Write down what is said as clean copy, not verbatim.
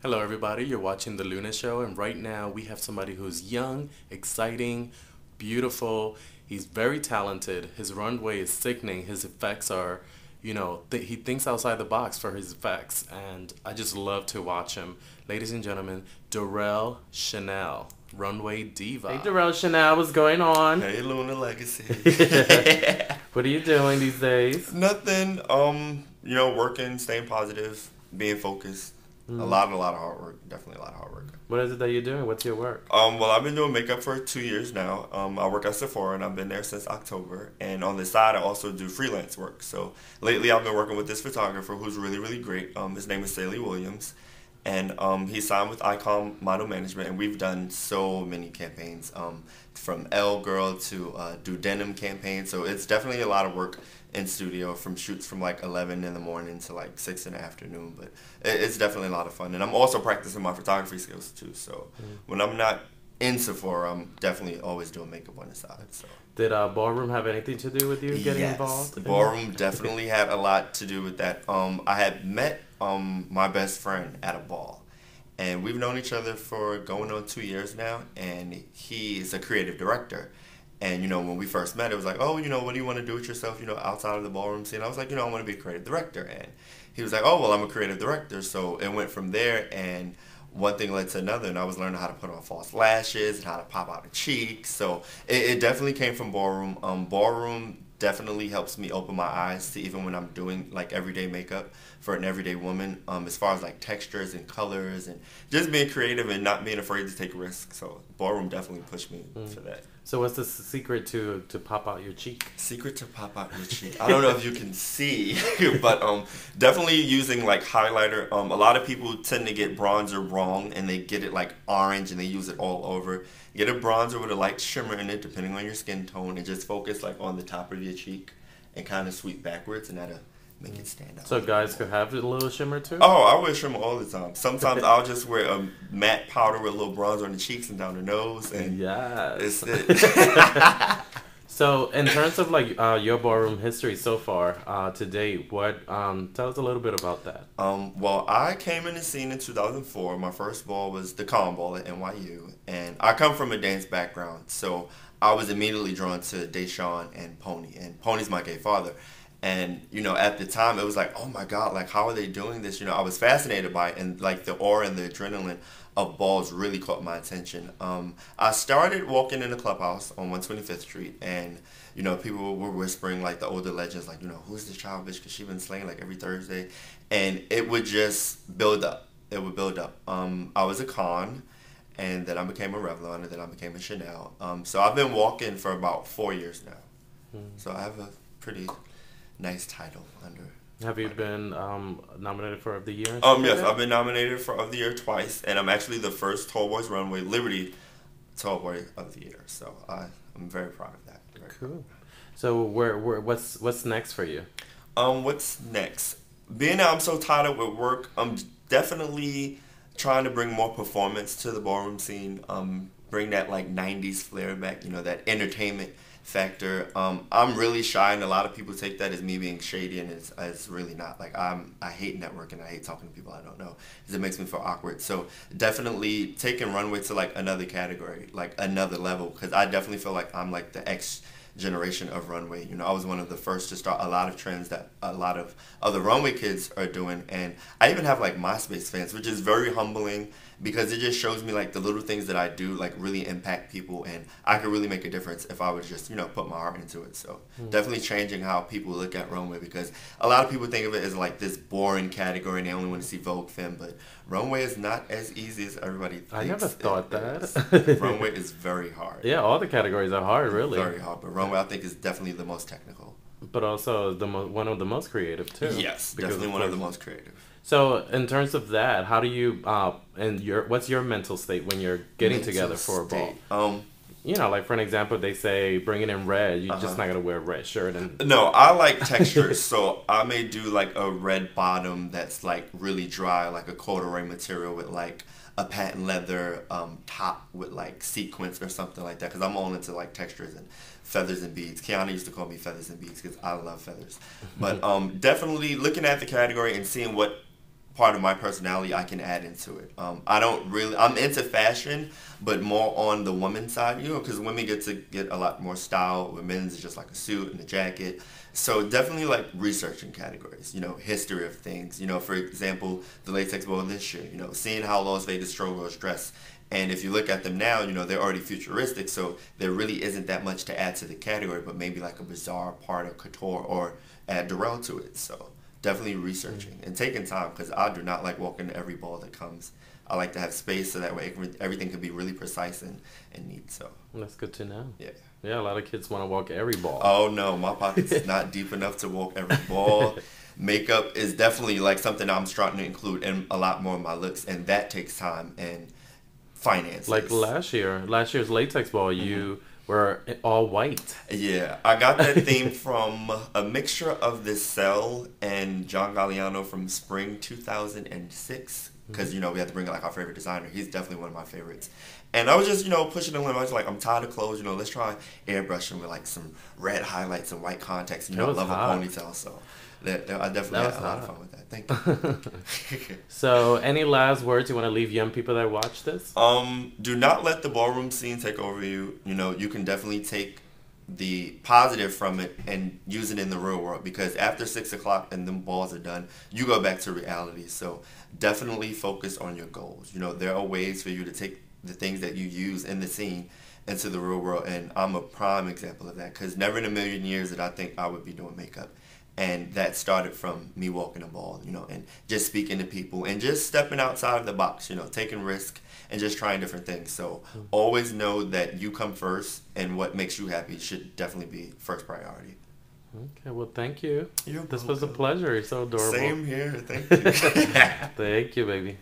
Hello, everybody. You're watching The Luna Show, and right now we have somebody who's young, exciting, beautiful. He's very talented. His runway is sickening. His effects are, he thinks outside the box for his effects, and I just love to watch him. Ladies and gentlemen, Durell Chanel, Runway Hey, Diva. Durell Chanel, what's going on? Hey, Luna Legacy. What are you doing these days? Nothing. Working, staying positive, being focused. A lot of hard work. Definitely a lot of hard work. What is it that you're doing? What's your work? Well, I've been doing makeup for 2 years now. I work at Sephora, and I've been there since October. And on the side, I also do freelance work. So lately, I've been working with this photographer who's really, really great. His name is Saley Williams, and he signed with Icon Model Management, and we've done so many campaigns, from L Girl to do denim campaign. So it's definitely a lot of work in studio, from shoots from like 11 in the morning to like 6 in the afternoon. But it's definitely a lot of fun, and I'm also practicing my photography skills too. So when I'm not in Sephora, I'm definitely always doing makeup on the side. So. Did ballroom have anything to do with you getting Yes, involved? the ballroom definitely had a lot to do with that. I had met my best friend at a ball, and we've known each other for going on 2 years now. And he is a creative director. And when we first met, it was like, oh, what do you want to do with yourself, outside of the ballroom scene? I was like, I want to be a creative director. And he was like, oh, well, I'm a creative director. So it went from there, and one thing led to another, and I was learning how to put on false lashes and how to pop out the cheeks. So it definitely came from ballroom. Ballroom definitely helps me open my eyes to, even when I'm doing like everyday makeup for an everyday woman, as far as like textures and colors and just being creative and not being afraid to take risks. So ballroom definitely pushed me for that. So what's the secret to pop out your cheek? Secret to pop out your cheek. I don't know if you can see, but definitely using like highlighter. A lot of people tend to get bronzer wrong, and they get it like orange and they use it all over. Get a bronzer with a light shimmer in it, depending on your skin tone, and just focus like on the top of your cheek and kind of sweep backwards, and that'll make it stand out. So guys could have a little shimmer too? Oh, I wear shimmer all the time. Sometimes I'll just wear a matte powder with a little bronzer on the cheeks and down the nose, and Yes. it's it. So in terms of like your ballroom history so far to date, what tell us a little bit about that. Well, I came in the scene in 2004. My first ball was the Con Ball at NYU, and I come from a dance background, so I was immediately drawn to Deshawn and Pony, and Pony's my gay father. And at the time, it was like, oh my God, like how are they doing this? I was fascinated by it, and like the aura and the adrenaline of balls really caught my attention. I started walking in the clubhouse on 125th Street, and people were whispering like the older legends, like who's this child bitch? Because she been slaying like every Thursday, and it would just build up. It would build up. I was a con, and then I became a Revlon, and then I became a Chanel. So I've been walking for about 4 years now. So I have a pretty nice title under. Have you been nominated for of the year? Yes, I've been nominated for of the year twice, and I'm actually the first Tall Boys Runway Liberty Tall Boy of the year. So I'm very proud of that. Cool. So what's next for you? What's next? Being that I'm so tied up with work, I'm definitely trying to bring more performance to the ballroom scene. Bring that like '90s flair back. That entertainment factor. I'm really shy, and a lot of people take that as me being shady, and it's really not. Like I hate networking. I hate talking to people I don't know, because it makes me feel awkward. So definitely taking runway to like another category, like another level, because I definitely feel like I'm like the X generation of runway. I was one of the first to start a lot of trends that a lot of other runway kids are doing, and I even have like MySpace fans, which is very humbling, because it just shows me like the little things that I do like really impact people, and I could really make a difference if I would just put my heart into it. So definitely changing how people look at runway, because a lot of people think of it as like this boring category and they only want to see Vogue Femme, but runway is not as easy as everybody thinks. I never thought that. Runway is very hard. Yeah, all the categories are hard, really. Very hard, but runway I think is definitely the most technical. But also one of the most creative too. Yes, because definitely one of the most creative. So in terms of that, how do you what's your mental state when you're getting together for a ball? Like for an example, they say bringing in red, you're just not gonna wear a red shirt and. No, I like textures, so I may do like a red bottom that's like really dry, like a corduroy material with like a patent leather top with like sequins or something like that, because I'm all into like textures and feathers and beads. Kiana used to call me feathers and beads because I love feathers. But definitely looking at the category and seeing what part of my personality I can add into it. I'm into fashion, but more on the women's side, because women get to get a lot more style. With men's, it's just like a suit and a jacket. So definitely like researching categories, history of things. For example, the latex ball this year, seeing how Las Vegas showgirls dress. And if you look at them now, they're already futuristic, so there really isn't that much to add to the category, but maybe like a bizarre part of couture or add Durell to it. So definitely researching and taking time, because I do not like walking to every ball that comes. I like to have space so that way everything can be really precise and neat. So that's good to know. Yeah. Yeah, a lot of kids want to walk every ball. Oh no, my pocket's not deep enough to walk every ball. Makeup is definitely like something I'm starting to include in a lot more of my looks, and that takes time and finances. Like last year's latex ball, you were all white. Yeah, I got that theme from a mixture of this Cell and John Galliano from spring 2006. Because, we had to bring like our favorite designer. He's definitely one of my favorites. And I was just, pushing the limit. I was like, I'm tired of clothes. Let's try airbrushing with like some red highlights and white contacts. I love hot. a ponytail. So I definitely had a lot of fun with that. Thank you. So any last words you want to leave young people that watch this? Do not let the ballroom scene take over you. You can definitely take the positive from it and use it in the real world, because after 6 o'clock and them balls are done, you go back to reality. So definitely focus on your goals. There are ways for you to take the things that you use in the scene into the real world, and I'm a prime example of that, because never in a million years did I think I would be doing makeup. And that started from me walking a ball, and just speaking to people and just stepping outside of the box, taking risk and just trying different things. So always know that you come first, and what makes you happy should definitely be first priority. Okay, well, thank you. You're this welcome. was a pleasure. You're so adorable. Same here. Thank you. Thank you, baby.